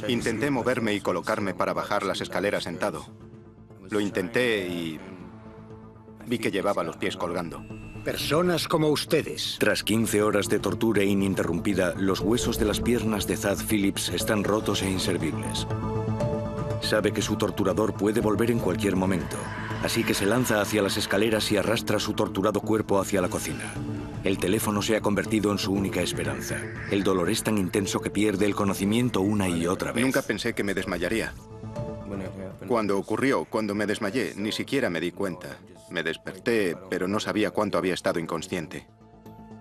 Intenté moverme y colocarme para bajar las escaleras sentado. Lo intenté y vi que llevaba los pies colgando. Personas como ustedes. Tras 15 horas de tortura ininterrumpida, los huesos de las piernas de Thad Phillips están rotos e inservibles. Sabe que su torturador puede volver en cualquier momento, así que se lanza hacia las escaleras y arrastra su torturado cuerpo hacia la cocina. El teléfono se ha convertido en su única esperanza. El dolor es tan intenso que pierde el conocimiento una y otra vez. Nunca pensé que me desmayaría. Cuando ocurrió, cuando me desmayé, ni siquiera me di cuenta. Me desperté, pero no sabía cuánto había estado inconsciente.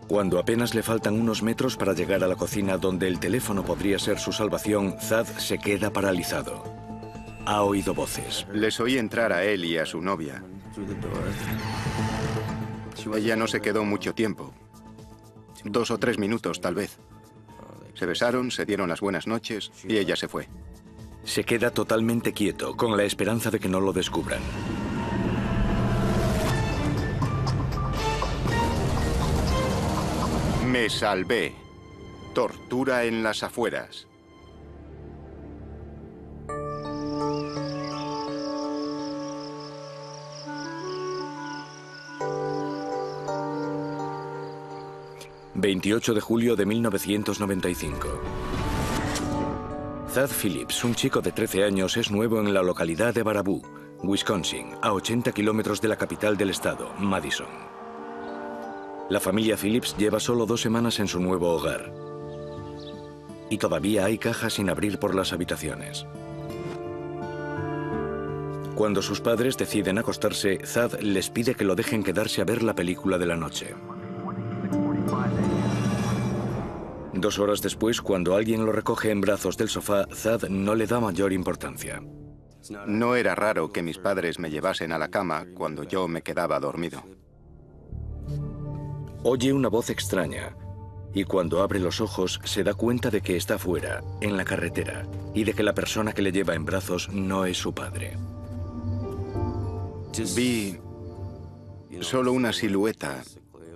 Cuando apenas le faltan unos metros para llegar a la cocina donde el teléfono podría ser su salvación, Thad se queda paralizado. Ha oído voces. Les oí entrar a él y a su novia. Ella no se quedó mucho tiempo. 2 o 3 minutos, tal vez. Se besaron, se dieron las buenas noches y ella se fue. Se queda totalmente quieto, con la esperanza de que no lo descubran. Me salvé. Tortura en las afueras. ...28 de julio de 1995. Thad Phillips, un chico de 13 años, es nuevo en la localidad de Baraboo, Wisconsin, a 80 kilómetros de la capital del estado, Madison. La familia Phillips lleva solo 2 semanas en su nuevo hogar. Y todavía hay cajas sin abrir por las habitaciones. Cuando sus padres deciden acostarse, Thad les pide que lo dejen quedarse a ver la película de la noche. 2 horas después, cuando alguien lo recoge en brazos del sofá, Thad no le da mayor importancia. No era raro que mis padres me llevasen a la cama cuando yo me quedaba dormido. Oye una voz extraña, y cuando abre los ojos se da cuenta de que está fuera, en la carretera, y de que la persona que le lleva en brazos no es su padre. Vi solo una silueta.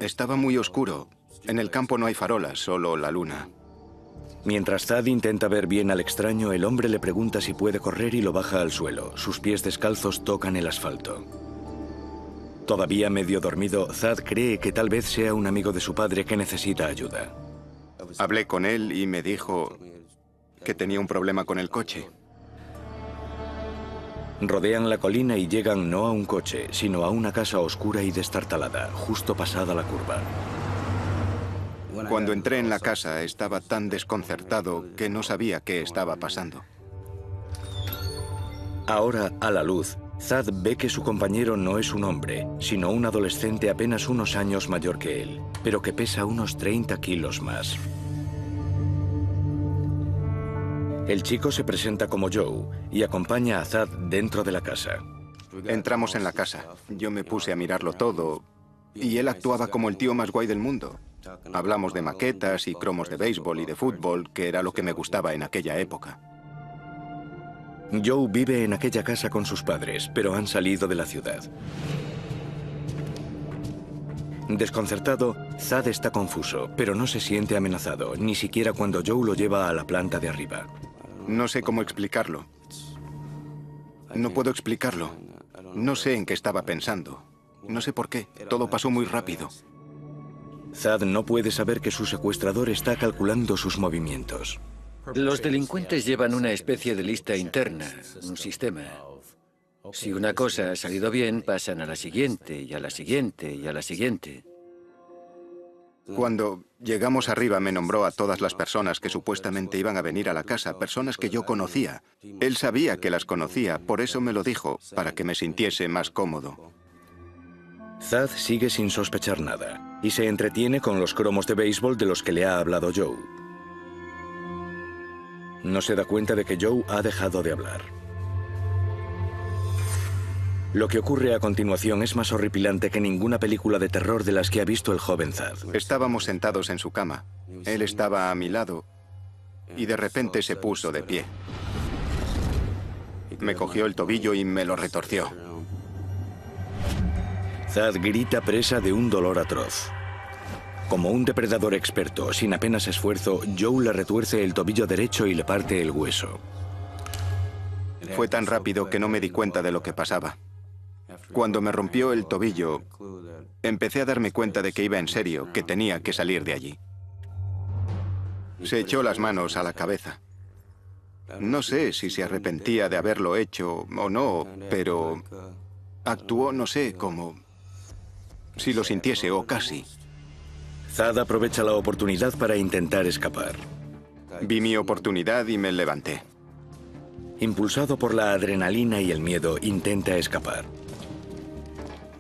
Estaba muy oscuro. En el campo no hay farolas, solo la luna. Mientras Thad intenta ver bien al extraño, el hombre le pregunta si puede correr y lo baja al suelo. Sus pies descalzos tocan el asfalto. Todavía medio dormido, Thad cree que tal vez sea un amigo de su padre que necesita ayuda. Hablé con él y me dijo que tenía un problema con el coche. Rodean la colina y llegan no a un coche, sino a una casa oscura y destartalada, justo pasada la curva. Cuando entré en la casa estaba tan desconcertado que no sabía qué estaba pasando. Ahora, a la luz, Thad ve que su compañero no es un hombre, sino un adolescente apenas unos años mayor que él, pero que pesa unos 30 kilos más. El chico se presenta como Joe y acompaña a Thad dentro de la casa. Entramos en la casa. Yo me puse a mirarlo todo y él actuaba como el tío más guay del mundo. Hablamos de maquetas y cromos de béisbol y de fútbol, que era lo que me gustaba en aquella época. Joe vive en aquella casa con sus padres, pero han salido de la ciudad. Desconcertado, Thad está confuso, pero no se siente amenazado, ni siquiera cuando Joe lo lleva a la planta de arriba. No sé cómo explicarlo. No puedo explicarlo. No sé en qué estaba pensando. No sé por qué. Todo pasó muy rápido. Thad no puede saber que su secuestrador está calculando sus movimientos. Los delincuentes llevan una especie de lista interna, un sistema. Si una cosa ha salido bien, pasan a la siguiente, y a la siguiente, y a la siguiente. Cuando llegamos arriba me nombró a todas las personas que supuestamente iban a venir a la casa, personas que yo conocía. Él sabía que las conocía, por eso me lo dijo, para que me sintiese más cómodo. Thad sigue sin sospechar nada y se entretiene con los cromos de béisbol de los que le ha hablado Joe. No se da cuenta de que Joe ha dejado de hablar. Lo que ocurre a continuación es más horripilante que ninguna película de terror de las que ha visto el joven Thad. Estábamos sentados en su cama. Él estaba a mi lado y de repente se puso de pie. Me cogió el tobillo y me lo retorció. Thad grita presa de un dolor atroz. Como un depredador experto, sin apenas esfuerzo, Joe le retuerce el tobillo derecho y le parte el hueso. Fue tan rápido que no me di cuenta de lo que pasaba. Cuando me rompió el tobillo, empecé a darme cuenta de que iba en serio, que tenía que salir de allí. Se echó las manos a la cabeza. No sé si se arrepentía de haberlo hecho o no, pero actuó, no sé, como si lo sintiese o casi. Thad aprovecha la oportunidad para intentar escapar. Vi mi oportunidad y me levanté. Impulsado por la adrenalina y el miedo, intenta escapar.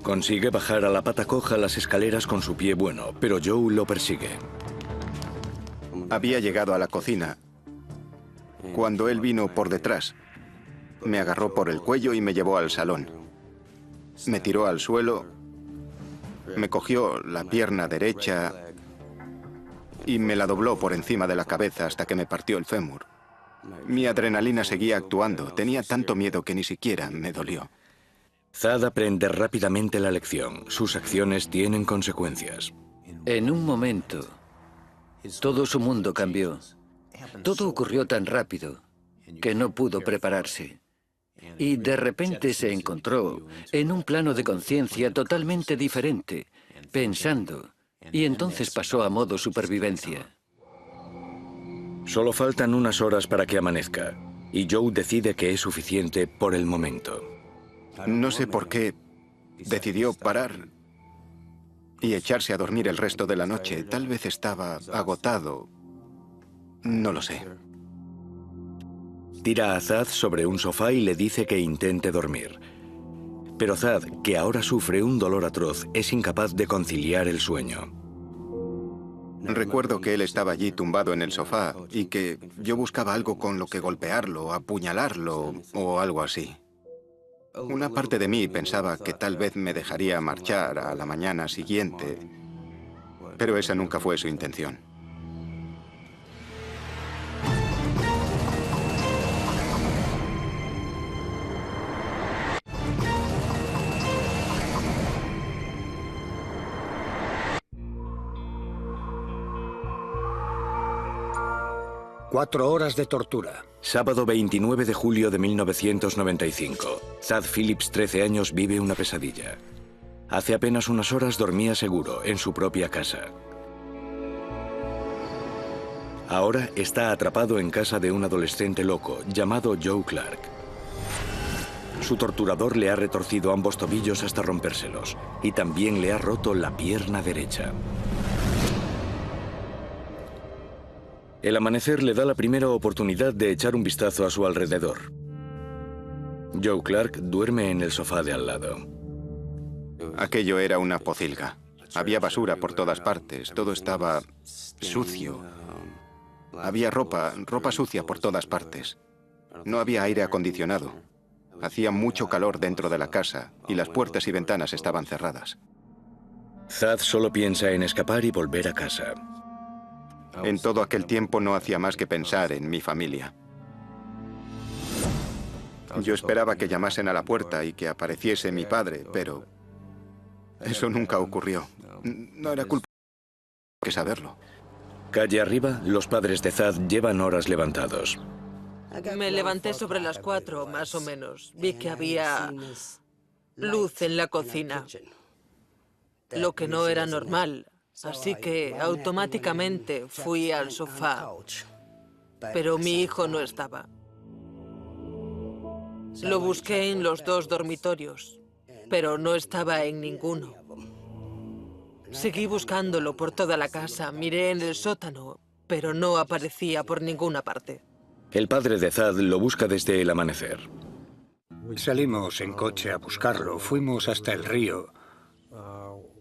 Consigue bajar a la pata coja las escaleras con su pie bueno, pero Joe lo persigue. Había llegado a la cocina cuando él vino por detrás. Me agarró por el cuello y me llevó al salón. Me tiró al suelo, me cogió la pierna derecha y me la dobló por encima de la cabeza hasta que me partió el fémur. Mi adrenalina seguía actuando. Tenía tanto miedo que ni siquiera me dolió. Thad aprende rápidamente la lección. Sus acciones tienen consecuencias. En un momento, todo su mundo cambió. Todo ocurrió tan rápido que no pudo prepararse. Y de repente se encontró en un plano de conciencia totalmente diferente, pensando, y entonces pasó a modo supervivencia. Solo faltan unas horas para que amanezca, y Joe decide que es suficiente por el momento. No sé por qué decidió parar y echarse a dormir el resto de la noche. Tal vez estaba agotado. No lo sé. Tira a Thad sobre un sofá y le dice que intente dormir. Pero Thad, que ahora sufre un dolor atroz, es incapaz de conciliar el sueño. Recuerdo que él estaba allí tumbado en el sofá y que yo buscaba algo con lo que golpearlo, apuñalarlo o algo así. Una parte de mí pensaba que tal vez me dejaría marchar a la mañana siguiente, pero esa nunca fue su intención. Cuatro horas de tortura. Sábado 29 de julio de 1995. Thad Phillips, 13 años, vive una pesadilla. Hace apenas unas horas dormía seguro en su propia casa. Ahora está atrapado en casa de un adolescente loco llamado Joe Clark. Su torturador le ha retorcido ambos tobillos hasta rompérselos y también le ha roto la pierna derecha. El amanecer le da la primera oportunidad de echar un vistazo a su alrededor. Joe Clark duerme en el sofá de al lado. Aquello era una pocilga. Había basura por todas partes. Todo estaba sucio. Había ropa sucia por todas partes. No había aire acondicionado. Hacía mucho calor dentro de la casa y las puertas y ventanas estaban cerradas. Thad solo piensa en escapar y volver a casa. En todo aquel tiempo no hacía más que pensar en mi familia. Yo esperaba que llamasen a la puerta y que apareciese mi padre, pero eso nunca ocurrió. No era culpa de saberlo. Calle arriba, los padres de Thad llevan horas levantados. Me levanté sobre las 4, más o menos. Vi que había luz en la cocina, lo que no era normal. Así que automáticamente fui al sofá, pero mi hijo no estaba. Lo busqué en los 2 dormitorios, pero no estaba en ninguno. Seguí buscándolo por toda la casa, miré en el sótano, pero no aparecía por ninguna parte. El padre de Thad lo busca desde el amanecer. Salimos en coche a buscarlo. Fuimos hasta el río,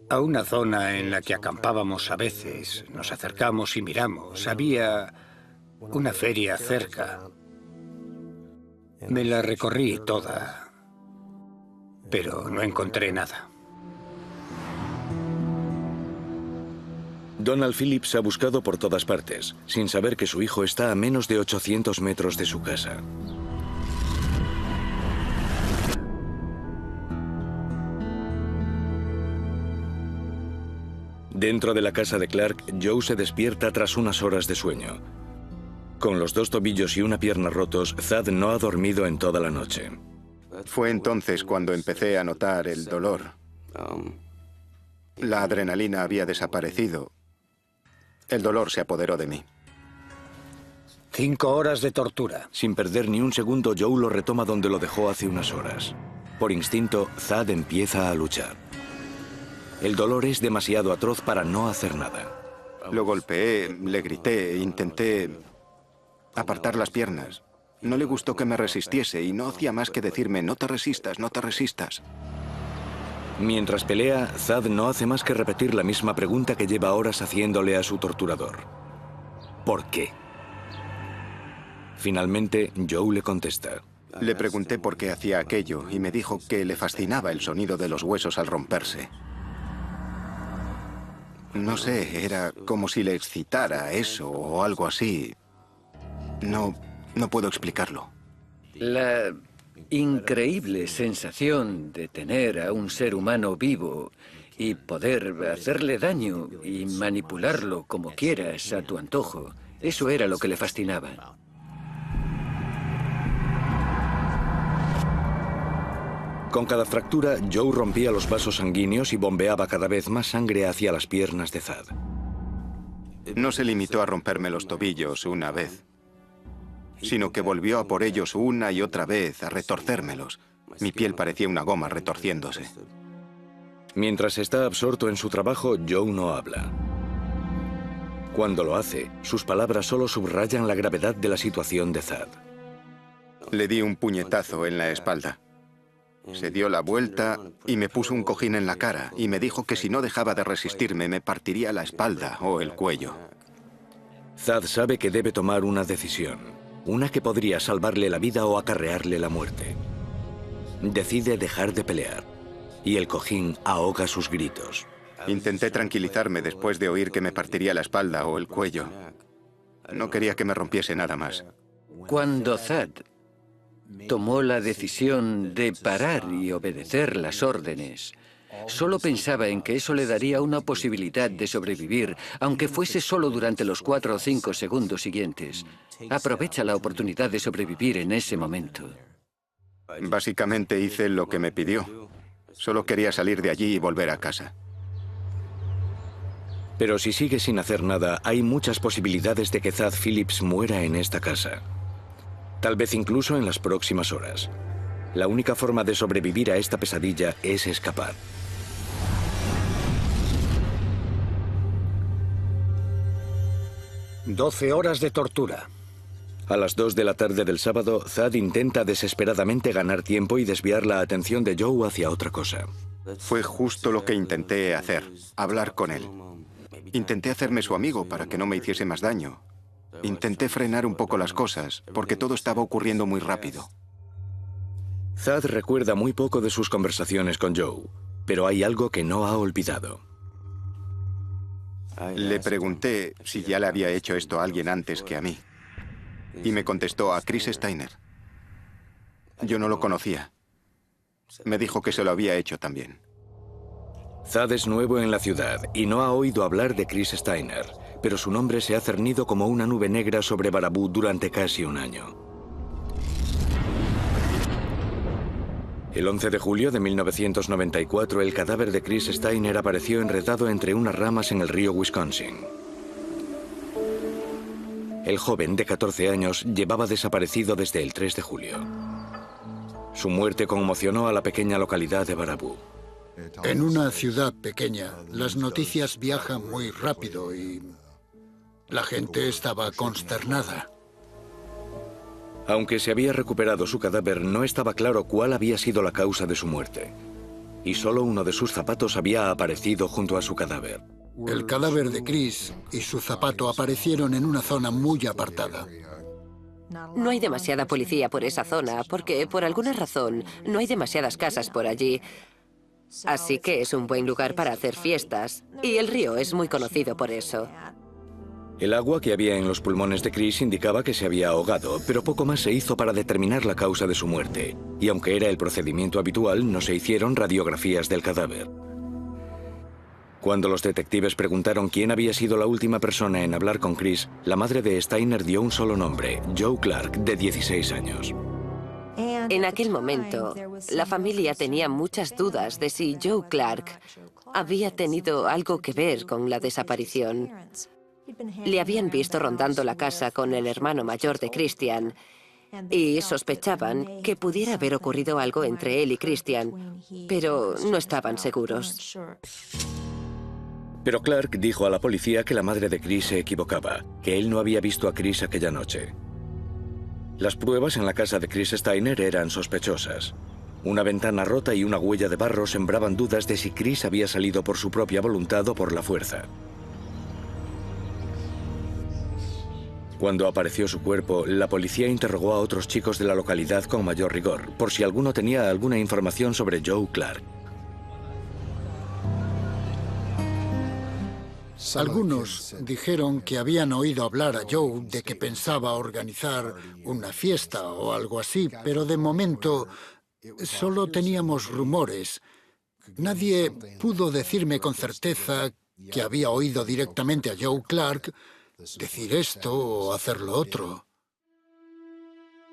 a una zona en la que acampábamos a veces. Nos acercamos y miramos. Había una feria cerca. Me la recorrí toda, pero no encontré nada. Donald Phillips ha buscado por todas partes, sin saber que su hijo está a menos de 800 metros de su casa. Dentro de la casa de Clark, Joe se despierta tras unas horas de sueño. Con los 2 tobillos y una pierna rotos, Thad no ha dormido en toda la noche. Fue entonces cuando empecé a notar el dolor. La adrenalina había desaparecido. El dolor se apoderó de mí. 5 horas de tortura. Sin perder ni un segundo, Joe lo retoma donde lo dejó hace unas horas. Por instinto, Thad empieza a luchar. El dolor es demasiado atroz para no hacer nada. Lo golpeé, le grité, intenté apartar las piernas. No le gustó que me resistiese y no hacía más que decirme, no te resistas, no te resistas. Mientras pelea, Thad no hace más que repetir la misma pregunta que lleva horas haciéndole a su torturador. ¿Por qué? Finalmente, Joe le contesta. Le pregunté por qué hacía aquello y me dijo que le fascinaba el sonido de los huesos al romperse. No sé, era como si le excitara eso o algo así. No puedo explicarlo. La increíble sensación de tener a un ser humano vivo y poder hacerle daño y manipularlo como quieras a tu antojo, eso era lo que le fascinaba. Con cada fractura, Joe rompía los vasos sanguíneos y bombeaba cada vez más sangre hacia las piernas de Thad. No se limitó a romperme los tobillos una vez, sino que volvió a por ellos una y otra vez, a retorcérmelos. Mi piel parecía una goma retorciéndose. Mientras está absorto en su trabajo, Joe no habla. Cuando lo hace, sus palabras solo subrayan la gravedad de la situación de Thad. Le di un puñetazo en la espalda. Se dio la vuelta y me puso un cojín en la cara y me dijo que si no dejaba de resistirme me partiría la espalda o el cuello. Thad sabe que debe tomar una decisión, una que podría salvarle la vida o acarrearle la muerte. Decide dejar de pelear y el cojín ahoga sus gritos. Intenté tranquilizarme después de oír que me partiría la espalda o el cuello. No quería que me rompiese nada más. Cuando Thad tomó la decisión de parar y obedecer las órdenes, solo pensaba en que eso le daría una posibilidad de sobrevivir, aunque fuese solo durante los 4 o 5 segundos siguientes. Aprovecha la oportunidad de sobrevivir en ese momento. Básicamente hice lo que me pidió. Solo quería salir de allí y volver a casa. Pero si sigue sin hacer nada, hay muchas posibilidades de que Thad Phillips muera en esta casa. Tal vez incluso en las próximas horas. La única forma de sobrevivir a esta pesadilla es escapar. «12 horas de tortura». A las 2 de la tarde del sábado, Thad intenta desesperadamente ganar tiempo y desviar la atención de Joe hacia otra cosa. Fue justo lo que intenté hacer, hablar con él. Intenté hacerme su amigo para que no me hiciese más daño. Intenté frenar un poco las cosas, porque todo estaba ocurriendo muy rápido. Thad recuerda muy poco de sus conversaciones con Joe, pero hay algo que no ha olvidado. Le pregunté si ya le había hecho esto a alguien antes que a mí. Y me contestó a Chris Steiner. Yo no lo conocía. Me dijo que se lo había hecho también. Thad es nuevo en la ciudad y no ha oído hablar de Chris Steiner, pero su nombre se ha cernido como una nube negra sobre Baraboo durante casi un año. El 11 de julio de 1994, el cadáver de Chris Steiner apareció enredado entre unas ramas en el río Wisconsin. El joven de 14 años llevaba desaparecido desde el 3 de julio. Su muerte conmocionó a la pequeña localidad de Baraboo. En una ciudad pequeña, las noticias viajan muy rápido y la gente estaba consternada. Aunque se había recuperado su cadáver, no estaba claro cuál había sido la causa de su muerte. Y solo uno de sus zapatos había aparecido junto a su cadáver. El cadáver de Chris y su zapato aparecieron en una zona muy apartada. No hay demasiada policía por esa zona, porque por alguna razón no hay demasiadas casas por allí. Así que es un buen lugar para hacer fiestas, y el río es muy conocido por eso. El agua que había en los pulmones de Chris indicaba que se había ahogado, pero poco más se hizo para determinar la causa de su muerte. Y aunque era el procedimiento habitual, no se hicieron radiografías del cadáver. Cuando los detectives preguntaron quién había sido la última persona en hablar con Chris, la madre de Steiner dio un solo nombre, Joe Clark, de 16 años. En aquel momento, la familia tenía muchas dudas de si Joe Clark había tenido algo que ver con la desaparición. Le habían visto rondando la casa con el hermano mayor de Christian y sospechaban que pudiera haber ocurrido algo entre él y Christian, pero no estaban seguros. Pero Clark dijo a la policía que la madre de Chris se equivocaba, que él no había visto a Chris aquella noche. Las pruebas en la casa de Chris Steiner eran sospechosas. Una ventana rota y una huella de barro sembraban dudas de si Chris había salido por su propia voluntad o por la fuerza. Cuando apareció su cuerpo, la policía interrogó a otros chicos de la localidad con mayor rigor, por si alguno tenía alguna información sobre Joe Clark. Algunos dijeron que habían oído hablar a Joe de que pensaba organizar una fiesta o algo así, pero de momento solo teníamos rumores. Nadie pudo decirme con certeza que había oído directamente a Joe Clark decir esto o hacer lo otro.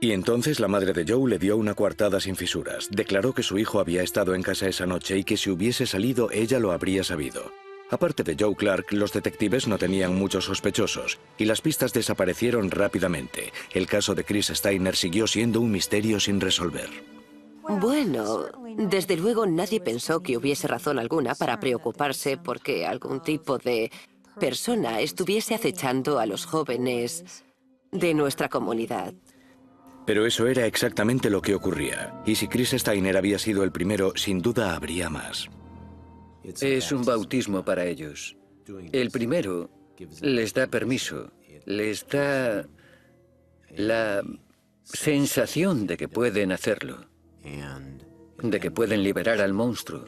Y entonces la madre de Joe le dio una coartada sin fisuras. Declaró que su hijo había estado en casa esa noche y que si hubiese salido ella lo habría sabido. Aparte de Joe Clark, los detectives no tenían muchos sospechosos y las pistas desaparecieron rápidamente. El caso de Chris Steiner siguió siendo un misterio sin resolver. Bueno, desde luego nadie pensó que hubiese razón alguna para preocuparse porque algún tipo de persona estuviese acechando a los jóvenes de nuestra comunidad. Pero eso era exactamente lo que ocurría. Y si Chris Steiner había sido el primero, sin duda habría más. Es un bautismo para ellos. El primero les da permiso, les da la sensación de que pueden hacerlo, de que pueden liberar al monstruo.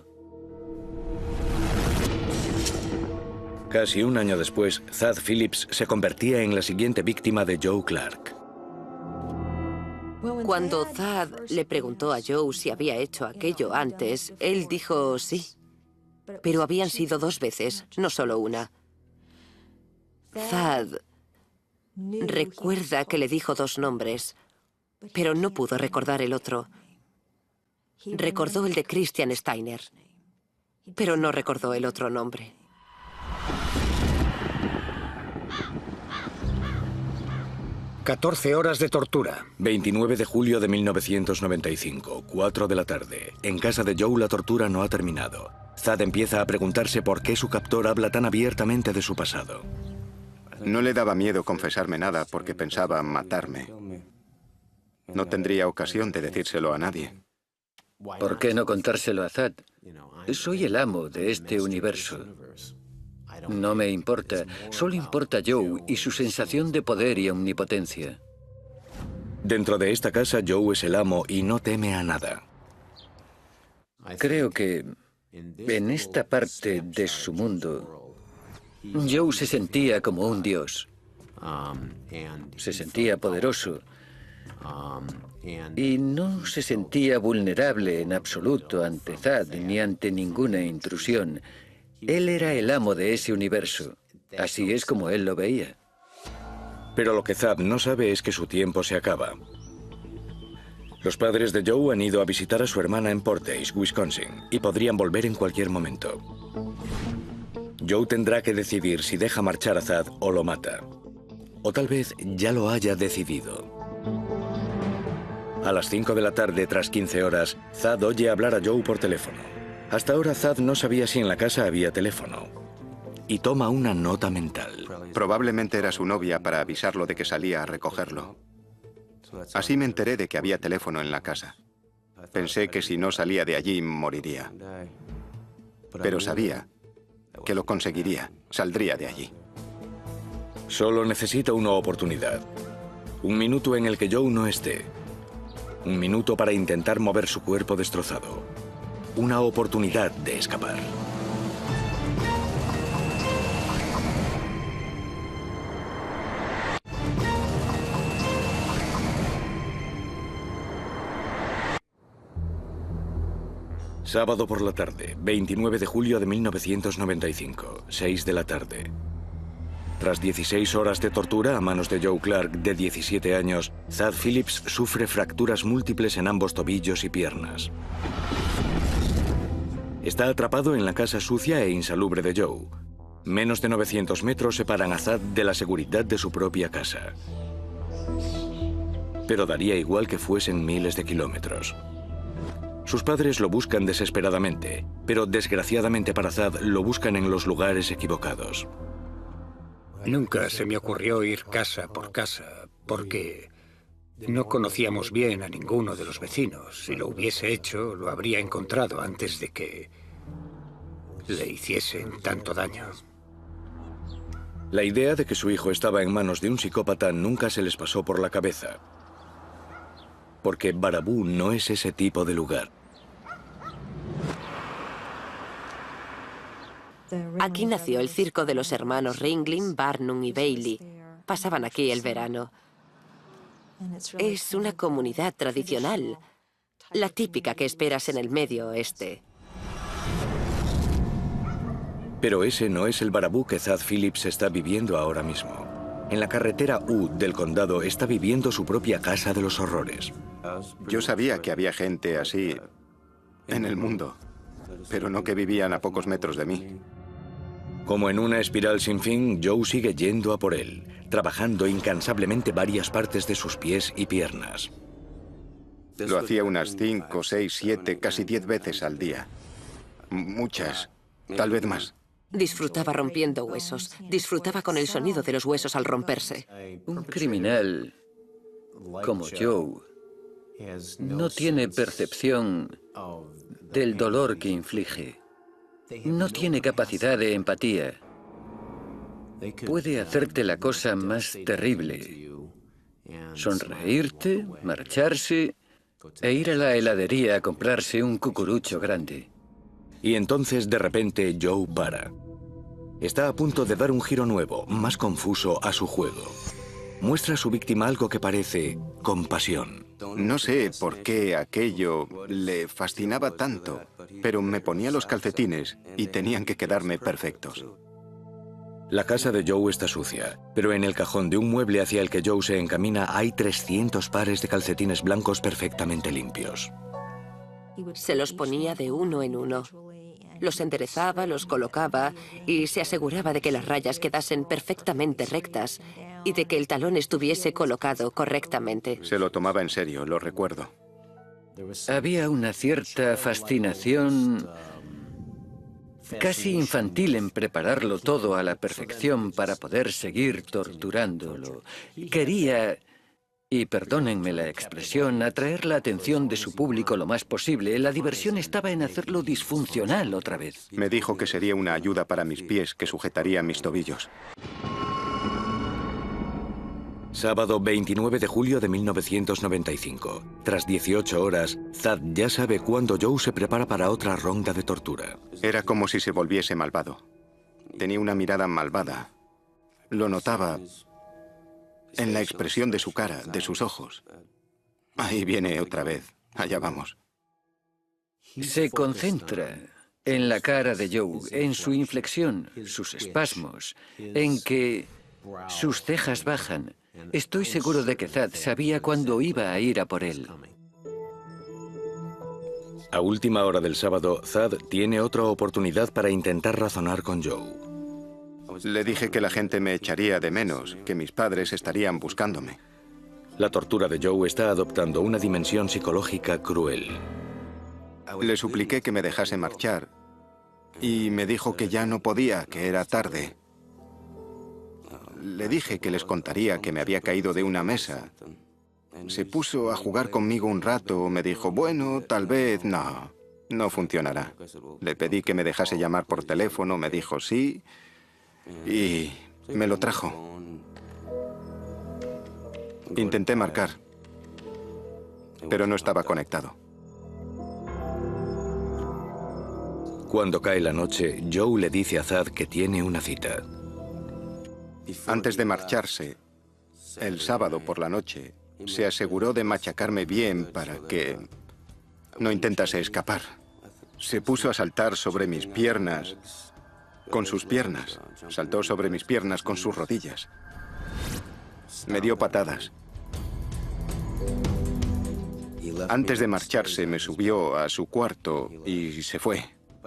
Casi un año después, Thad Phillips se convertía en la siguiente víctima de Joe Clark. Cuando Thad le preguntó a Joe si había hecho aquello antes, él dijo sí. Pero habían sido 2 veces, no solo una. Thad recuerda que le dijo 2 nombres, pero no pudo recordar el otro. Recordó el de Christian Steiner, pero no recordó el otro nombre. «14 horas de tortura». 29 de julio de 1995, 4 de la tarde. En casa de Joe la tortura no ha terminado. Thad empieza a preguntarse por qué su captor habla tan abiertamente de su pasado. No le daba miedo confesarme nada porque pensaba matarme. No tendría ocasión de decírselo a nadie. ¿Por qué no contárselo a Thad? Soy el amo de este universo. No me importa, solo importa Joe y su sensación de poder y omnipotencia. Dentro de esta casa, Joe es el amo y no teme a nada. Creo que en esta parte de su mundo, Joe se sentía como un dios. Se sentía poderoso y no se sentía vulnerable en absoluto ante Thad ni ante ninguna intrusión. Él era el amo de ese universo. Así es como él lo veía. Pero lo que Thad no sabe es que su tiempo se acaba. Los padres de Joe han ido a visitar a su hermana en Portage, Wisconsin, y podrían volver en cualquier momento. Joe tendrá que decidir si deja marchar a Thad o lo mata. O tal vez ya lo haya decidido. A las 5 de la tarde, tras 15 horas, Thad oye hablar a Joe por teléfono. Hasta ahora Thad no sabía si en la casa había teléfono. Y toma una nota mental. Probablemente era su novia para avisarlo de que salía a recogerlo. Así me enteré de que había teléfono en la casa. Pensé que si no salía de allí, moriría. Pero sabía que lo conseguiría. Saldría de allí. Solo necesita una oportunidad. Un minuto en el que Joe no esté. Un minuto para intentar mover su cuerpo destrozado. Una oportunidad de escapar. Sábado por la tarde, 29 de julio de 1995, 6 de la tarde. Tras 16 horas de tortura a manos de Joe Clark, de 17 años, Thad Phillips sufre fracturas múltiples en ambos tobillos y piernas. Está atrapado en la casa sucia e insalubre de Joe. Menos de 900 metros separan a Thad de la seguridad de su propia casa. Pero daría igual que fuesen miles de kilómetros. Sus padres lo buscan desesperadamente, pero desgraciadamente para Thad lo buscan en los lugares equivocados. Nunca se me ocurrió ir casa por casa, porque no conocíamos bien a ninguno de los vecinos. Si lo hubiese hecho, lo habría encontrado antes de que le hiciesen tanto daño. La idea de que su hijo estaba en manos de un psicópata nunca se les pasó por la cabeza. Porque Baraboo no es ese tipo de lugar. Aquí nació el circo de los hermanos Ringling, Barnum y Bailey. Pasaban aquí el verano. Es una comunidad tradicional, la típica que esperas en el Medio Oeste. Pero ese no es el Baraboo que Thad Phillips está viviendo ahora mismo. En la carretera U del condado está viviendo su propia casa de los horrores. Yo sabía que había gente así en el mundo, pero no que vivían a pocos metros de mí. Como en una espiral sin fin, Joe sigue yendo a por él, trabajando incansablemente varias partes de sus pies y piernas. Lo hacía unas 5, 6, 7, casi 10 veces al día. Muchas, tal vez más. Disfrutaba rompiendo huesos. Disfrutaba con el sonido de los huesos al romperse. Un criminal como Joe no tiene percepción del dolor que inflige. No tiene capacidad de empatía. Puede hacerte la cosa más terrible. Sonreírte, marcharse e ir a la heladería a comprarse un cucurucho grande. Y entonces, de repente, Joe para. Está a punto de dar un giro nuevo, más confuso, a su juego. Muestra a su víctima algo que parece compasión. No sé por qué aquello le fascinaba tanto, pero me ponía los calcetines y tenían que quedarme perfectos. La casa de Joe está sucia, pero en el cajón de un mueble hacia el que Joe se encamina hay 300 pares de calcetines blancos perfectamente limpios. Se los ponía de uno en uno. Los enderezaba, los colocaba y se aseguraba de que las rayas quedasen perfectamente rectas y de que el talón estuviese colocado correctamente. Se lo tomaba en serio, lo recuerdo. Había una cierta fascinación casi infantil en prepararlo todo a la perfección para poder seguir torturándolo. Quería, y perdónenme la expresión, atraer la atención de su público lo más posible. La diversión estaba en hacerlo disfuncional otra vez. Me dijo que sería una ayuda para mis pies, que sujetaría mis tobillos. Sábado 29 de julio de 1995. Tras 18 horas, Thad ya sabe cuándo Joe se prepara para otra ronda de tortura. Era como si se volviese malvado. Tenía una mirada malvada. Lo notaba en la expresión de su cara, de sus ojos. Ahí viene otra vez. Allá vamos. Se concentra en la cara de Joe, en su inflexión, sus espasmos, en que sus cejas bajan. Estoy seguro de que Thad sabía cuándo iba a ir a por él. A última hora del sábado, Thad tiene otra oportunidad para intentar razonar con Joe. Le dije que la gente me echaría de menos, que mis padres estarían buscándome. La tortura de Joe está adoptando una dimensión psicológica cruel. Le supliqué que me dejase marchar y me dijo que ya no podía, que era tarde. Le dije que les contaría que me había caído de una mesa. Se puso a jugar conmigo un rato, me dijo, bueno, tal vez, no funcionará. Le pedí que me dejase llamar por teléfono, me dijo sí, y me lo trajo. Intenté marcar, pero no estaba conectado. Cuando cae la noche, Joe le dice a Thad que tiene una cita. Antes de marcharse, el sábado por la noche, se aseguró de machacarme bien para que no intentase escapar. Se puso a saltar sobre mis piernas con sus piernas. Saltó sobre mis piernas con sus rodillas. Me dio patadas. Antes de marcharse me subió a su cuarto y se fue.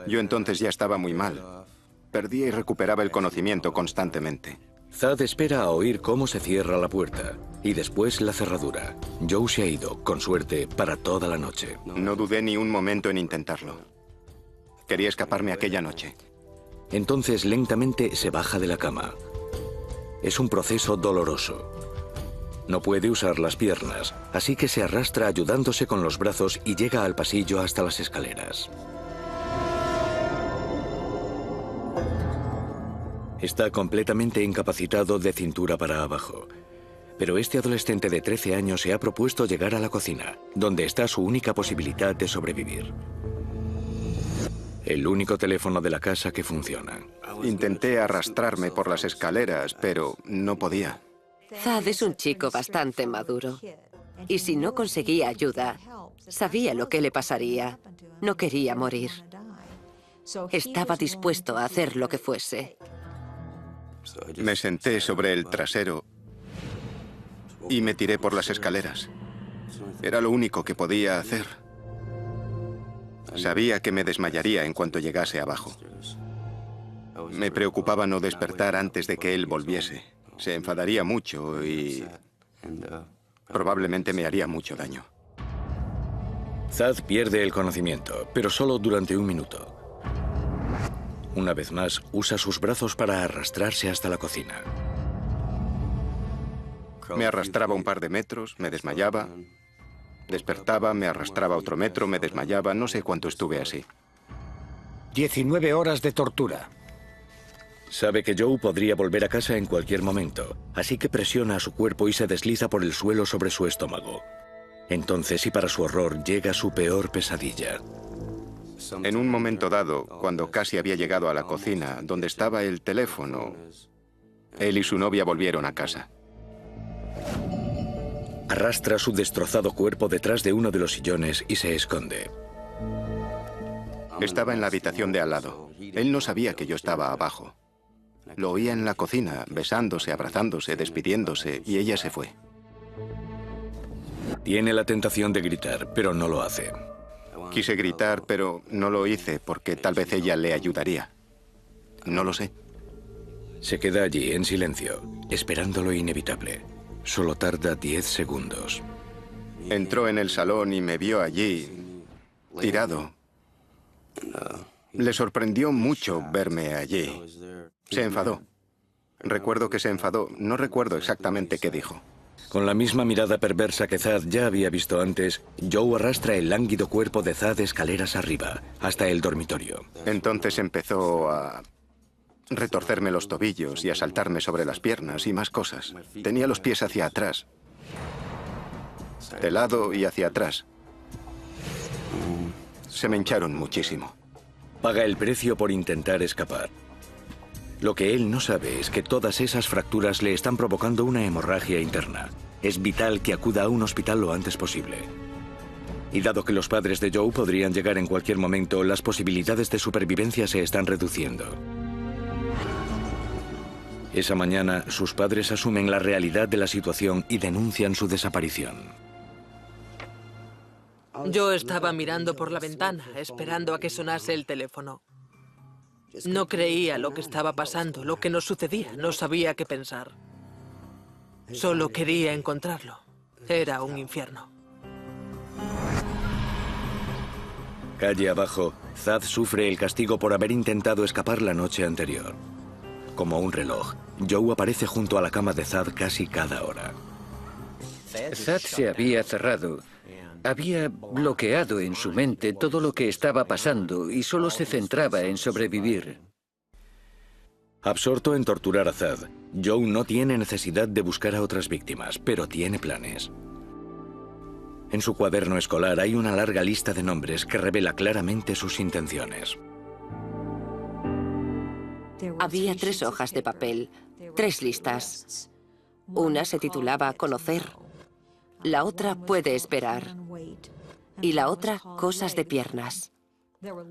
Yo entonces ya estaba muy mal. Perdía y recuperaba el conocimiento constantemente. Thad espera a oír cómo se cierra la puerta y después la cerradura. Joe se ha ido, con suerte, para toda la noche. No dudé ni un momento en intentarlo. Quería escaparme aquella noche. Entonces lentamente se baja de la cama. Es un proceso doloroso. No puede usar las piernas, así que se arrastra ayudándose con los brazos y llega al pasillo hasta las escaleras. Está completamente incapacitado de cintura para abajo. Pero este adolescente de 13 años se ha propuesto llegar a la cocina, donde está su única posibilidad de sobrevivir. El único teléfono de la casa que funciona. Intenté arrastrarme por las escaleras, pero no podía. Thad es un chico bastante maduro. Y si no conseguía ayuda, sabía lo que le pasaría. No quería morir. Estaba dispuesto a hacer lo que fuese. Me senté sobre el trasero y me tiré por las escaleras. Era lo único que podía hacer. Sabía que me desmayaría en cuanto llegase abajo. Me preocupaba no despertar antes de que él volviese. Se enfadaría mucho y probablemente me haría mucho daño. Thad pierde el conocimiento, pero solo durante un minuto. Una vez más, usa sus brazos para arrastrarse hasta la cocina. Me arrastraba un par de metros, me desmayaba, despertaba, me arrastraba otro metro, me desmayaba, no sé cuánto estuve así. 19 horas de tortura. Sabe que Joe podría volver a casa en cualquier momento, así que presiona a su cuerpo y se desliza por el suelo sobre su estómago. Entonces, y para su horror, llega su peor pesadilla. En un momento dado, cuando casi había llegado a la cocina, donde estaba el teléfono, él y su novia volvieron a casa. Arrastra su destrozado cuerpo detrás de uno de los sillones y se esconde. Estaba en la habitación de al lado. Él no sabía que yo estaba abajo. Lo oía en la cocina, besándose, abrazándose, despidiéndose, y ella se fue. Tiene la tentación de gritar, pero no lo hace. Quise gritar, pero no lo hice porque tal vez ella le ayudaría. No lo sé. Se queda allí en silencio, esperando lo inevitable. Solo tarda 10 segundos. Entró en el salón y me vio allí, tirado. Le sorprendió mucho verme allí. Se enfadó. Recuerdo que se enfadó. No recuerdo exactamente qué dijo. Con la misma mirada perversa que Thad ya había visto antes, Joe arrastra el lánguido cuerpo de Thad escaleras arriba, hasta el dormitorio. Entonces empezó a retorcerme los tobillos y a saltarme sobre las piernas y más cosas. Tenía los pies hacia atrás, de lado y hacia atrás. Se me hincharon muchísimo. Paga el precio por intentar escapar. Lo que él no sabe es que todas esas fracturas le están provocando una hemorragia interna. Es vital que acuda a un hospital lo antes posible. Y dado que los padres de Joe podrían llegar en cualquier momento, las posibilidades de supervivencia se están reduciendo. Esa mañana, sus padres asumen la realidad de la situación y denuncian su desaparición. Yo estaba mirando por la ventana, esperando a que sonase el teléfono. No creía lo que estaba pasando, lo que nos sucedía. No sabía qué pensar. Solo quería encontrarlo. Era un infierno. Calle abajo, Thad sufre el castigo por haber intentado escapar la noche anterior. Como un reloj, Joe aparece junto a la cama de Thad casi cada hora. Thad se había cerrado. Había bloqueado en su mente todo lo que estaba pasando y solo se centraba en sobrevivir. Absorto en torturar a Thad, Joe no tiene necesidad de buscar a otras víctimas, pero tiene planes. En su cuaderno escolar hay una larga lista de nombres que revela claramente sus intenciones. Había 3 hojas de papel, 3 listas. Una se titulaba Conocer. La otra Puede esperar. Y la otra Cosas de piernas.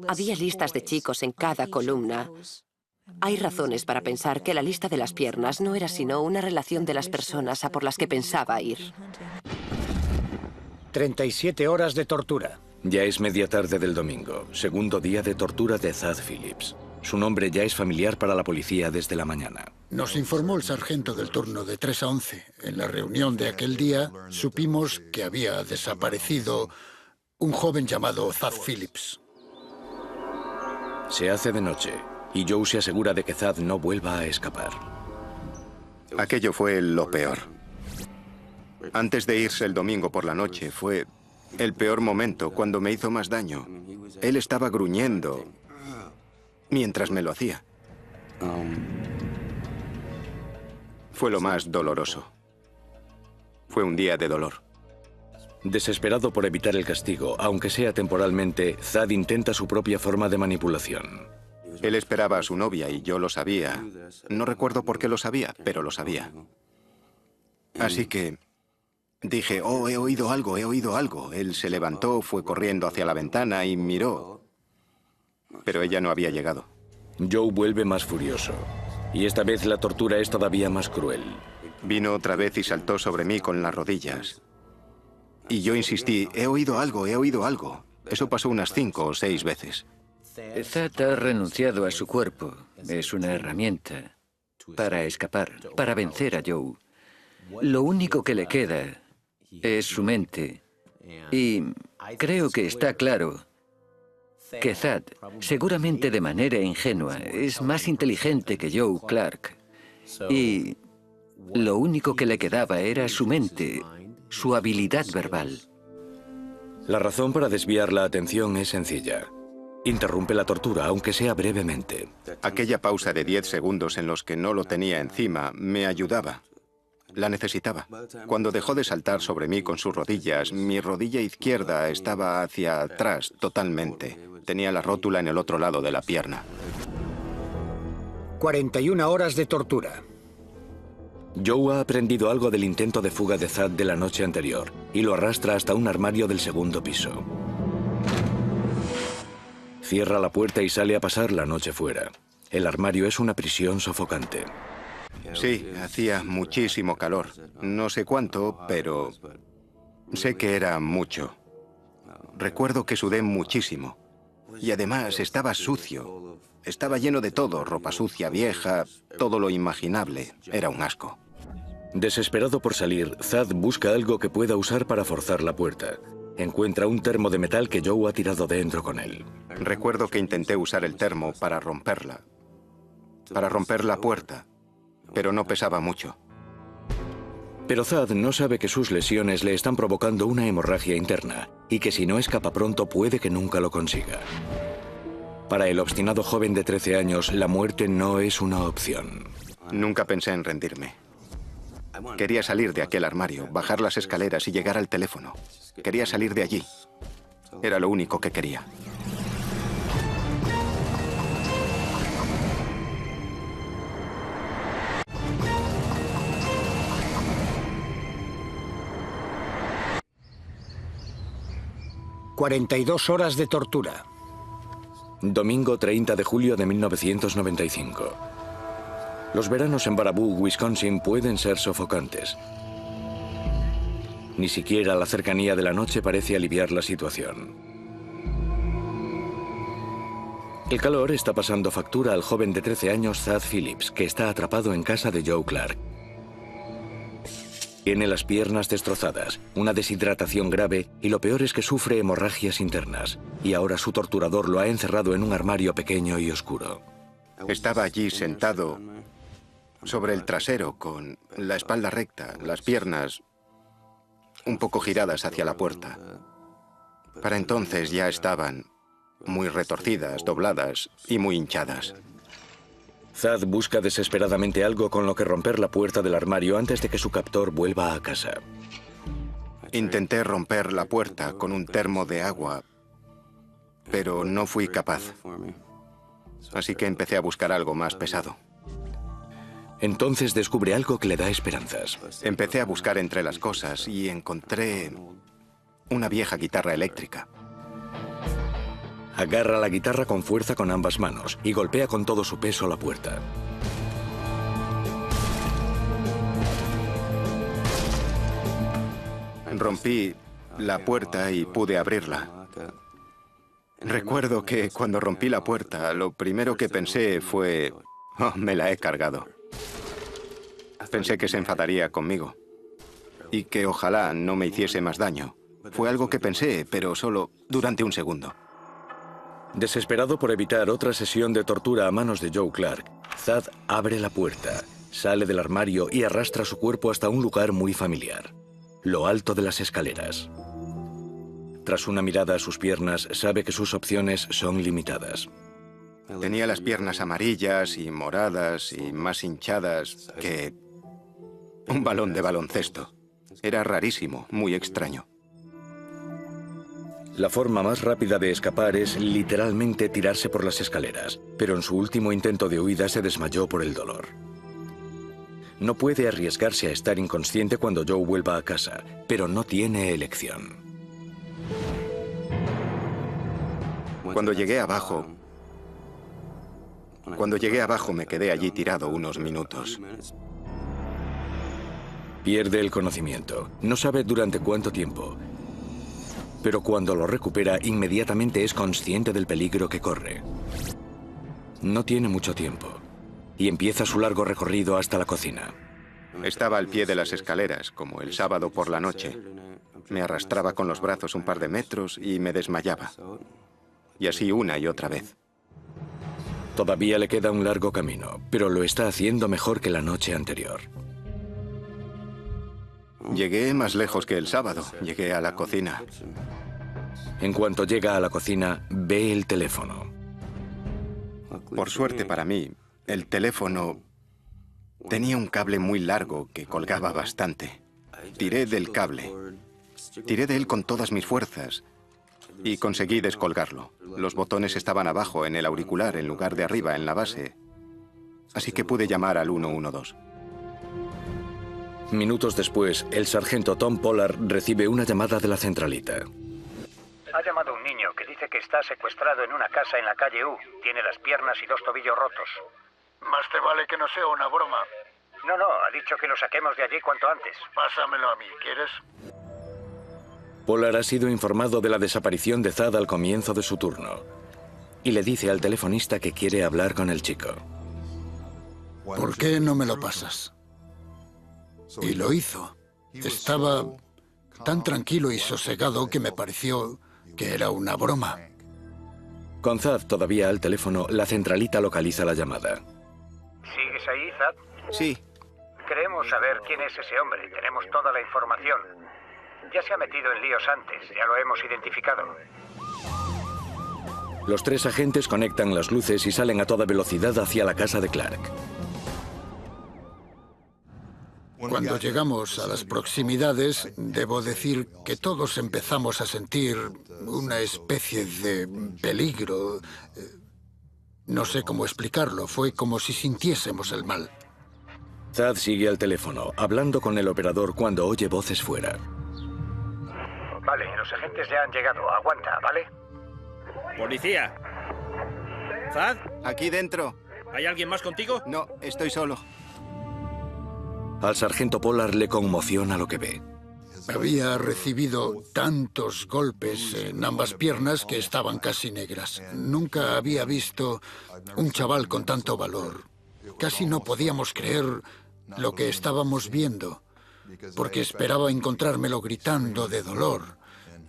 Había listas de chicos en cada columna. Hay razones para pensar que la lista de las piernas no era sino una relación de las personas a por las que pensaba ir. 37 horas de tortura. Ya es media tarde del domingo, segundo día de tortura de Thad Phillips. Su nombre ya es familiar para la policía desde la mañana. Nos informó el sargento del turno de 3 a 11. En la reunión de aquel día supimos que había desaparecido un joven llamado Thad Phillips. Se hace de noche y Joe se asegura de que Thad no vuelva a escapar. Aquello fue lo peor. Antes de irse el domingo por la noche fue el peor momento, cuando me hizo más daño. Él estaba gruñendo mientras me lo hacía. Fue lo más doloroso. Fue un día de dolor. Desesperado por evitar el castigo, aunque sea temporalmente, Thad intenta su propia forma de manipulación. Él esperaba a su novia y yo lo sabía. No recuerdo por qué lo sabía, pero lo sabía. Así que dije, oh, he oído algo, he oído algo. Él se levantó, fue corriendo hacia la ventana y miró. Pero ella no había llegado. Joe vuelve más furioso. Y esta vez la tortura es todavía más cruel. Vino otra vez y saltó sobre mí con las rodillas. Y yo insistí, he oído algo, he oído algo. Eso pasó unas 5 o 6 veces. Thad ha renunciado a su cuerpo. Es una herramienta para escapar, para vencer a Joe. Lo único que le queda es su mente. Y creo que está claro que Thad, seguramente de manera ingenua, es más inteligente que Joe Clark. Y lo único que le quedaba era su mente, su habilidad verbal. La razón para desviar la atención es sencilla. Interrumpe la tortura, aunque sea brevemente. Aquella pausa de 10 segundos en los que no lo tenía encima me ayudaba. La necesitaba. Cuando dejó de saltar sobre mí con sus rodillas, mi rodilla izquierda estaba hacia atrás totalmente. Tenía la rótula en el otro lado de la pierna. 41 horas de tortura. Joe ha aprendido algo del intento de fuga de Thad de la noche anterior y lo arrastra hasta un armario del segundo piso. Cierra la puerta y sale a pasar la noche fuera. El armario es una prisión sofocante. Sí, hacía muchísimo calor. No sé cuánto, pero sé que era mucho. Recuerdo que sudé muchísimo. Y además estaba sucio. Estaba lleno de todo, ropa sucia, vieja, todo lo imaginable. Era un asco. Desesperado por salir, Thad busca algo que pueda usar para forzar la puerta. Encuentra un termo de metal que Joe ha tirado dentro con él. Recuerdo que intenté usar el termo para romperla. Para romper la puerta. Pero no pesaba mucho. Pero Thad no sabe que sus lesiones le están provocando una hemorragia interna y que si no escapa pronto puede que nunca lo consiga. Para el obstinado joven de 13 años, la muerte no es una opción. Nunca pensé en rendirme. Quería salir de aquel armario, bajar las escaleras y llegar al teléfono. Quería salir de allí. Era lo único que quería. ...42 horas de tortura. Domingo 30 de julio de 1995. Los veranos en Baraboo, Wisconsin, pueden ser sofocantes. Ni siquiera la cercanía de la noche parece aliviar la situación. El calor está pasando factura al joven de 13 años, Thad Phillips, que está atrapado en casa de Joe Clark. Tiene las piernas destrozadas, una deshidratación grave y lo peor es que sufre hemorragias internas. Y ahora su torturador lo ha encerrado en un armario pequeño y oscuro. Estaba allí sentado sobre el trasero con la espalda recta, las piernas un poco giradas hacia la puerta. Para entonces ya estaban muy retorcidas, dobladas y muy hinchadas. Thad busca desesperadamente algo con lo que romper la puerta del armario antes de que su captor vuelva a casa. Intenté romper la puerta con un termo de agua, pero no fui capaz. Así que empecé a buscar algo más pesado. Entonces descubre algo que le da esperanzas. Empecé a buscar entre las cosas y encontré una vieja guitarra eléctrica. Agarra la guitarra con fuerza con ambas manos y golpea con todo su peso la puerta. Rompí la puerta y pude abrirla. Recuerdo que cuando rompí la puerta, lo primero que pensé fue: "Oh, me la he cargado". Pensé que se enfadaría conmigo y que ojalá no me hiciese más daño. Fue algo que pensé, pero solo durante un segundo. Desesperado por evitar otra sesión de tortura a manos de Joe Clark, Thad abre la puerta, sale del armario y arrastra su cuerpo hasta un lugar muy familiar: lo alto de las escaleras. Tras una mirada a sus piernas, sabe que sus opciones son limitadas. Tenía las piernas amarillas y moradas y más hinchadas que un balón de baloncesto. Era rarísimo, muy extraño. La forma más rápida de escapar es literalmente tirarse por las escaleras, pero en su último intento de huida se desmayó por el dolor. No puede arriesgarse a estar inconsciente cuando Joe vuelva a casa, pero no tiene elección. Cuando llegué abajo me quedé allí tirado unos minutos. Pierde el conocimiento. No sabe durante cuánto tiempo. Pero cuando lo recupera, inmediatamente es consciente del peligro que corre. No tiene mucho tiempo y empieza su largo recorrido hasta la cocina. Estaba al pie de las escaleras, como el sábado por la noche. Me arrastraba con los brazos un par de metros y me desmayaba. Y así una y otra vez. Todavía le queda un largo camino, pero lo está haciendo mejor que la noche anterior. Llegué más lejos que el sábado. Llegué a la cocina. En cuanto llega a la cocina, ve el teléfono. Por suerte para mí, el teléfono tenía un cable muy largo que colgaba bastante. Tiré del cable. Tiré de él con todas mis fuerzas y conseguí descolgarlo. Los botones estaban abajo en el auricular en lugar de arriba en la base. Así que pude llamar al 112. Minutos después, el sargento Tom Pollard recibe una llamada de la centralita. Ha llamado un niño que dice que está secuestrado en una casa en la calle U. Tiene las piernas y 2 tobillos rotos. Más te vale que no sea una broma. No, ha dicho que lo saquemos de allí cuanto antes. Pásamelo a mí, ¿quieres? Pollard ha sido informado de la desaparición de Thad al comienzo de su turno y le dice al telefonista que quiere hablar con el chico. ¿Por qué no me lo pasas? Y lo hizo. Estaba tan tranquilo y sosegado que me pareció que era una broma. Con Thad todavía al teléfono, la centralita localiza la llamada. ¿Sigues ahí, Thad? Sí. Queremos saber quién es ese hombre. Tenemos toda la información. Ya se ha metido en líos antes. Ya lo hemos identificado. Los 3 agentes conectan las luces y salen a toda velocidad hacia la casa de Clark. Cuando llegamos a las proximidades, debo decir que todos empezamos a sentir una especie de peligro. No sé cómo explicarlo, fue como si sintiésemos el mal. Thad sigue al teléfono, hablando con el operador cuando oye voces fuera. Vale, los agentes ya han llegado. Aguanta, ¿vale? ¡Policía! ¿Thad? Aquí dentro. ¿Hay alguien más contigo? No, estoy solo. Al sargento Pollard le conmociona lo que ve. Había recibido tantos golpes en ambas piernas que estaban casi negras. Nunca había visto un chaval con tanto valor. Casi no podíamos creer lo que estábamos viendo, porque esperaba encontrármelo gritando de dolor.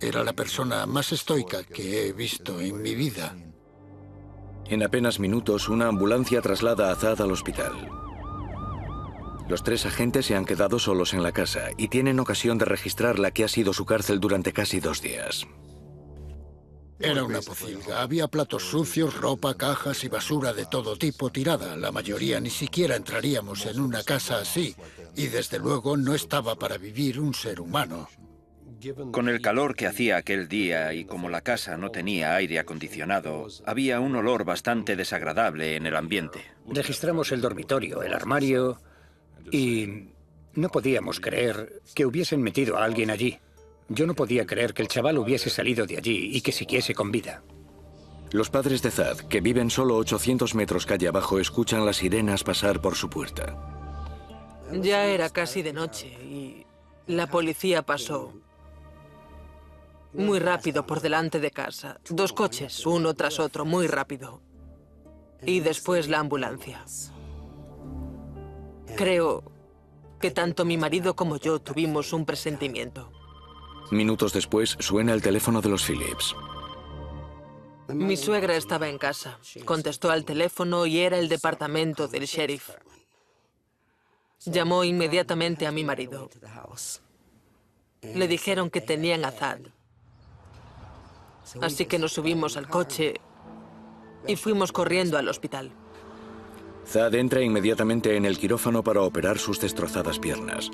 Era la persona más estoica que he visto en mi vida. En apenas minutos, una ambulancia traslada a Thad al hospital. Los 3 agentes se han quedado solos en la casa y tienen ocasión de registrar la que ha sido su cárcel durante casi 2 días. Era una pocilga. Había platos sucios, ropa, cajas y basura de todo tipo tirada. La mayoría ni siquiera entraríamos en una casa así. Y desde luego no estaba para vivir un ser humano. Con el calor que hacía aquel día y como la casa no tenía aire acondicionado, había un olor bastante desagradable en el ambiente. Registramos el dormitorio, el armario y no podíamos creer que hubiesen metido a alguien allí. Yo no podía creer que el chaval hubiese salido de allí y que siguiese con vida. Los padres de Thad, que viven solo 800 metros calle abajo, escuchan las sirenas pasar por su puerta. Ya era casi de noche y la policía pasó muy rápido por delante de casa. 2 coches, uno tras otro, muy rápido. Y después la ambulancia. Creo que tanto mi marido como yo tuvimos un presentimiento. Minutos después suena el teléfono de los Phillips. Mi suegra estaba en casa. Contestó al teléfono y era el departamento del sheriff. Llamó inmediatamente a mi marido. Le dijeron que tenían a Thad. Así que nos subimos al coche y fuimos corriendo al hospital. Thad entra inmediatamente en el quirófano para operar sus destrozadas piernas.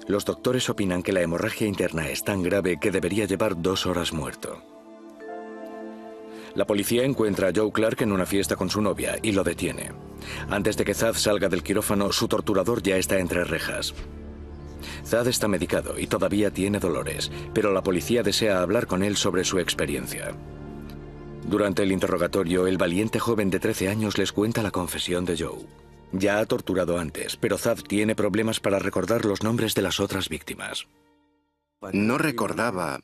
Los doctores opinan que la hemorragia interna es tan grave que debería llevar 2 horas muerto. La policía encuentra a Joe Clark en una fiesta con su novia y lo detiene. Antes de que Thad salga del quirófano, su torturador ya está entre rejas. Thad está medicado y todavía tiene dolores, pero la policía desea hablar con él sobre su experiencia. Durante el interrogatorio, el valiente joven de 13 años les cuenta la confesión de Joe. Ya ha torturado antes, pero Thad tiene problemas para recordar los nombres de las otras víctimas. No recordaba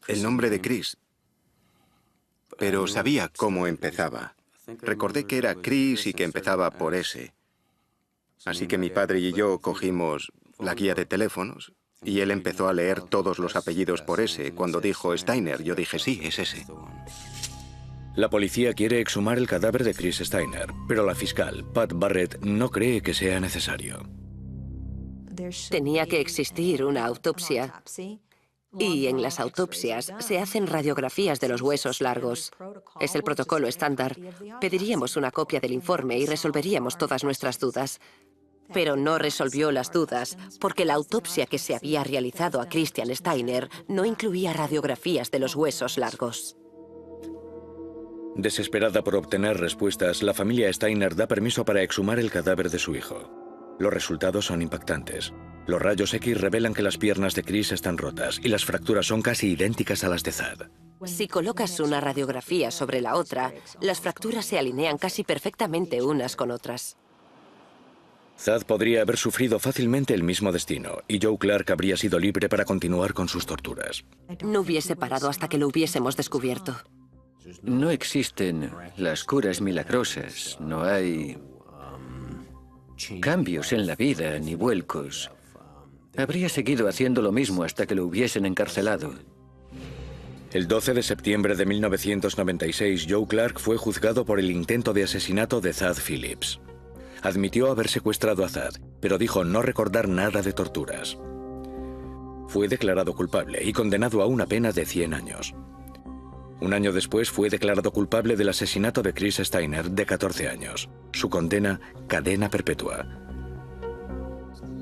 el nombre de Chris, pero sabía cómo empezaba. Recordé que era Chris y que empezaba por S. Así que mi padre y yo cogimos la guía de teléfonos y él empezó a leer todos los apellidos por S. Cuando dijo Steiner, yo dije, sí, es ese. La policía quiere exhumar el cadáver de Chris Steiner, pero la fiscal, Pat Barrett, no cree que sea necesario. Tenía que existir una autopsia. Y en las autopsias se hacen radiografías de los huesos largos. Es el protocolo estándar. Pediríamos una copia del informe y resolveríamos todas nuestras dudas. Pero no resolvió las dudas porque la autopsia que se había realizado a Christian Steiner no incluía radiografías de los huesos largos. Desesperada por obtener respuestas, la familia Steiner da permiso para exhumar el cadáver de su hijo. Los resultados son impactantes. Los rayos X revelan que las piernas de Chris están rotas y las fracturas son casi idénticas a las de Thad. Si colocas una radiografía sobre la otra, las fracturas se alinean casi perfectamente unas con otras. Thad podría haber sufrido fácilmente el mismo destino y Joe Clark habría sido libre para continuar con sus torturas. No hubiese parado hasta que lo hubiésemos descubierto. No existen las curas milagrosas, no hay cambios en la vida ni vuelcos. Habría seguido haciendo lo mismo hasta que lo hubiesen encarcelado. El 12 de septiembre de 1996, Joe Clark fue juzgado por el intento de asesinato de Thad Phillips. Admitió haber secuestrado a Thad, pero dijo no recordar nada de torturas. Fue declarado culpable y condenado a una pena de 100 años. Un año después fue declarado culpable del asesinato de Chris Steiner, de 14 años. Su condena, cadena perpetua.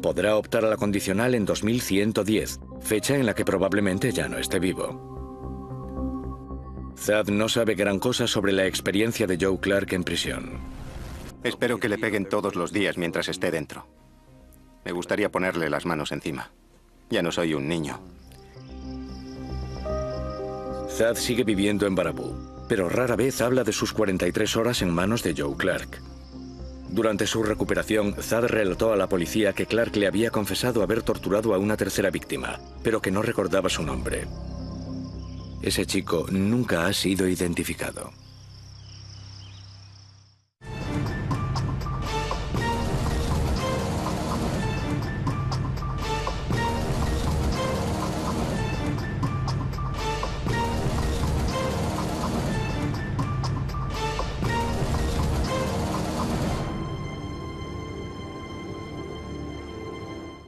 Podrá optar a la condicional en 2110, fecha en la que probablemente ya no esté vivo. Thad no sabe gran cosa sobre la experiencia de Joe Clark en prisión. Espero que le peguen todos los días mientras esté dentro. Me gustaría ponerle las manos encima. Ya no soy un niño. Thad sigue viviendo en Baraboo, pero rara vez habla de sus 43 horas en manos de Joe Clark. Durante su recuperación, Thad relató a la policía que Clark le había confesado haber torturado a una tercera víctima, pero que no recordaba su nombre. Ese chico nunca ha sido identificado.